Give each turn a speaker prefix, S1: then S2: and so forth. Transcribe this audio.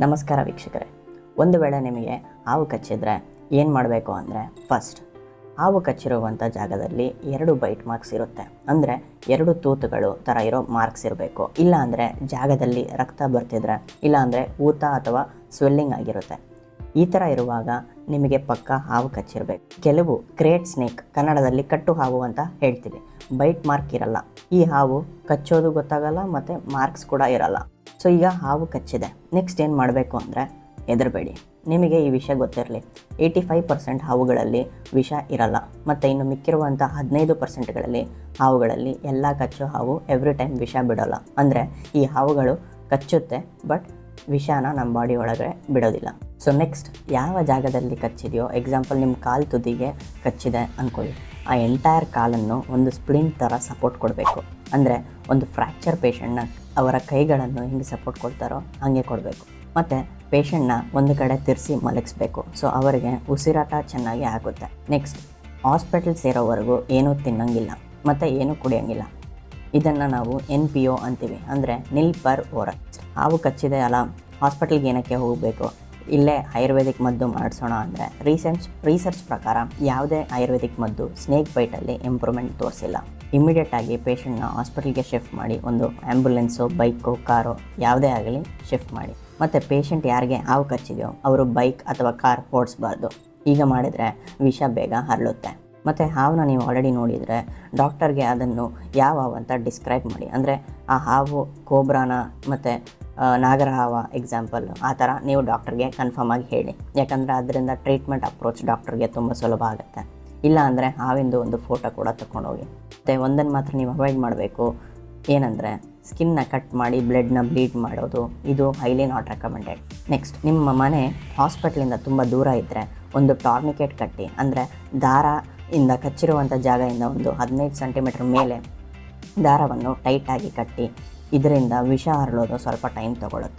S1: ನಮಸ್ಕಾರ ವೀಕ್ಷಕರೇ. ಒಂದು ವೇಳೆ ನಿಮಗೆ ಹಾವು ಕಚ್ಚಿದ್ರೆ ಏನು ಮಾಡಬೇಕು ಅಂದರೆ, ಫಸ್ಟ್ ಹಾವು ಕಚ್ಚಿರುವಂಥ ಜಾಗದಲ್ಲಿ 2 ಬೈಟ್ ಮಾರ್ಕ್ಸ್ ಇರುತ್ತೆ. ಅಂದರೆ 2 ತೂತುಗಳು ಥರ ಇರೋ ಮಾರ್ಕ್ಸ್ ಇರಬೇಕು. ಇಲ್ಲ ಅಂದರೆ ಜಾಗದಲ್ಲಿ ರಕ್ತ ಬರ್ತಿದ್ರೆ, ಇಲ್ಲ ಅಂದರೆ ಊತ ಅಥವಾ ಸ್ವೆಲ್ಲಿಂಗ್ ಆಗಿರುತ್ತೆ. ಈ ಥರ ಇರುವಾಗ ನಿಮಗೆ ಪಕ್ಕ ಹಾವು ಕಚ್ಚಿರಬೇಕು. ಕೆಲವು ಕ್ರೇಟ್ ಸ್ನೇಕ್, ಕನ್ನಡದಲ್ಲಿ ಕಟ್ಟು ಹಾವು ಅಂತ ಹೇಳ್ತೀವಿ, ಬೈಟ್ ಮಾರ್ಕ್ ಇರಲ್ಲ. ಈ ಹಾವು ಕಚ್ಚೋದು ಗೊತ್ತಾಗಲ್ಲ ಮತ್ತು ಮಾರ್ಕ್ಸ್ ಕೂಡ ಇರಲ್ಲ. ಸೊ ಈಗ ಹಾವು ಕಚ್ಚಿದೆ, ನೆಕ್ಸ್ಟ್ ಏನು ಮಾಡಬೇಕು ಅಂದರೆ, ಹೆದರಬೇಡಿ. ನಿಮಗೆ ಈ ವಿಷಯ ಗೊತ್ತಿರಲಿ, 85% ಹಾವುಗಳಲ್ಲಿ ವಿಷ ಇರಲ್ಲ. ಮತ್ತು ಇನ್ನು ಮಿಕ್ಕಿರುವಂಥ 15%ಗಳಲ್ಲಿ ಹಾವುಗಳಲ್ಲಿ ಎಲ್ಲ ಕಚ್ಚೋ ಹಾವು ಎವ್ರಿ ಟೈಮ್ ವಿಷ ಬಿಡೋಲ್ಲ. ಅಂದರೆ ಈ ಹಾವುಗಳು ಕಚ್ಚುತ್ತೆ, ಬಟ್ ವಿಷಾನ ನಮ್ಮ ಬಾಡಿ ಒಳಗಡೆ ಬಿಡೋದಿಲ್ಲ. ಸೊ ನೆಕ್ಸ್ಟ್ ಯಾವ ಜಾಗದಲ್ಲಿ ಕಚ್ಚಿದೆಯೋ, ಎಕ್ಸಾಂಪಲ್ ನಿಮ್ಮ ಕಾಲು ತುದಿಗೆ ಕಚ್ಚಿದೆ ಅಂದ್ಕೊಳ್ಳಿ, ಆ ಎಂಟೈರ್ ಕಾಲನ್ನು ಒಂದು ಸ್ಪ್ಲಿಂಟ್ ಥರ ಸಪೋರ್ಟ್ ಕೊಡಬೇಕು. ಅಂದರೆ ಒಂದು ಫ್ರ್ಯಾಕ್ಚರ್ ಪೇಷಂಟ್ನ ಅವರ ಕೈಗಳನ್ನು ಹೆಂಗೆ ಸಪೋರ್ಟ್ ಕೊಡ್ತಾರೋ ಹಾಗೆ ಕೊಡಬೇಕು. ಮತ್ತು ಪೇಷಂಟ್ನ ಒಂದು ಕಡೆ ತಿರ್ಸಿ ಮಲಗಿಸ್ಬೇಕು. ಸೊ ಅವರಿಗೆ ಉಸಿರಾಟ ಚೆನ್ನಾಗಿ ಆಗುತ್ತೆ. ನೆಕ್ಸ್ಟ್ ಹಾಸ್ಪಿಟಲ್ ಸೇರೋವರೆಗೂ ಏನೂ ತಿನ್ನೋಂಗಿಲ್ಲ ಮತ್ತು ಏನೂ ಕುಡಿಯೋಂಗಿಲ್ಲ. ಇದನ್ನು ನಾವು NPO ಅಂತೀವಿ, ಅಂದರೆ ನಿಲ್ ಪರ್ ಓರ. ಹಾವು ಕಚ್ಚಿದೆ ಅಲ್ಲ, ಹಾಸ್ಪಿಟಲ್ಗೆ ಏನಕ್ಕೆ ಹೋಗಬೇಕು, ಇಲ್ಲೇ ಆಯುರ್ವೇದಿಕ್ ಮದ್ದು ಮಾಡಿಸೋಣ ಅಂದರೆ ರಿಸರ್ಚ್ ಪ್ರಕಾರ ಯಾವುದೇ ಆಯುರ್ವೇದಿಕ್ ಮದ್ದು ಸ್ನೇಕ್ ಬೈಟಲ್ಲಿ ಇಂಪ್ರೂವ್ಮೆಂಟ್ ತೋರಿಸಿಲ್ಲ. ಇಮಿಡಿಯೇಟಾಗಿ ಪೇಷಂಟ್ನ ಹಾಸ್ಪಿಟಲ್ಗೆ ಶಿಫ್ಟ್ ಮಾಡಿ, ಒಂದು ಆ್ಯಂಬುಲೆನ್ಸು, ಬೈಕು, ಕಾರು ಯಾವುದೇ ಆಗಲಿ ಶಿಫ್ಟ್ ಮಾಡಿ. ಮತ್ತು ಪೇಷಂಟ್ ಯಾರಿಗೆ ಹಾವು ಕಚ್ಚಿದೆಯೋ ಅವರು ಬೈಕ್ ಅಥವಾ ಕಾರ್ ಓಡಿಸ್ಬಾರ್ದು. ಈಗ ಮಾಡಿದರೆ ವಿಷ ಬೇಗ ಹರಳುತ್ತೆ. ಮತ್ತು ಹಾವನ್ನ ನೀವು ಆಲ್ರೆಡಿ ನೋಡಿದರೆ ಡಾಕ್ಟರ್ಗೆ ಅದನ್ನು ಯಾವ ಹಾವು ಅಂತ ಡಿಸ್ಕ್ರೈಬ್ ಮಾಡಿ. ಅಂದರೆ ಆ ಹಾವು ಕೋಬ್ರಾನ ಮತ್ತು ನಾಗರ ಹಾವ ಎಕ್ಸಾಂಪಲ್, ಆ ಥರ ನೀವು ಡಾಕ್ಟರ್ಗೆ ಕನ್ಫರ್ಮ್ ಆಗಿ ಹೇಳಿ. ಯಾಕಂದರೆ ಅದರಿಂದ ಟ್ರೀಟ್ಮೆಂಟ್ ಅಪ್ರೋಚ್ ಡಾಕ್ಟರ್ಗೆ ತುಂಬ ಸುಲಭ ಆಗುತ್ತೆ. ಇಲ್ಲ ಅಂದರೆ ಹಾವಿಂದು ಒಂದು ಫೋಟೋ ಕೂಡ ತಗೊಂಡೋಗಿ. ಮತ್ತು ಒಂದನ್ನು ಮಾತ್ರ ನೀವು ಅವಾಯ್ಡ್ ಮಾಡಬೇಕು, ಏನಂದರೆ ಸ್ಕಿನ್ನ ಕಟ್ ಮಾಡಿ ಬ್ಲಡ್ನ ಬ್ಲೀಡ್ ಮಾಡೋದು. ಇದು ಹೈಲಿ ನಾಟ್ ರೆಕಮೆಂಡೆಡ್. ನೆಕ್ಸ್ಟ್, ನಿಮ್ಮ ಮನೆ ಹಾಸ್ಪಿಟ್ಲಿಂದ ತುಂಬ ದೂರ ಇದ್ದರೆ ಒಂದು ಟಾರ್ನಿಕೆಟ್ ಕಟ್ಟಿ, ಅಂದರೆ ದಾರದಿಂದ ಕಚ್ಚಿರುವಂಥ ಜಾಗದಿಂದ ಒಂದು 15 ಸೆಂಟಿಮೀಟರ್ ಮೇಲೆ ದಾರವನ್ನು ಟೈಟಾಗಿ ಕಟ್ಟಿ. ಇದರಿಂದ ವಿಷ ಹರಳೋದು ಸ್ವಲ್ಪ ಟೈಮ್ ತಗೊಳುತ್ತೆ.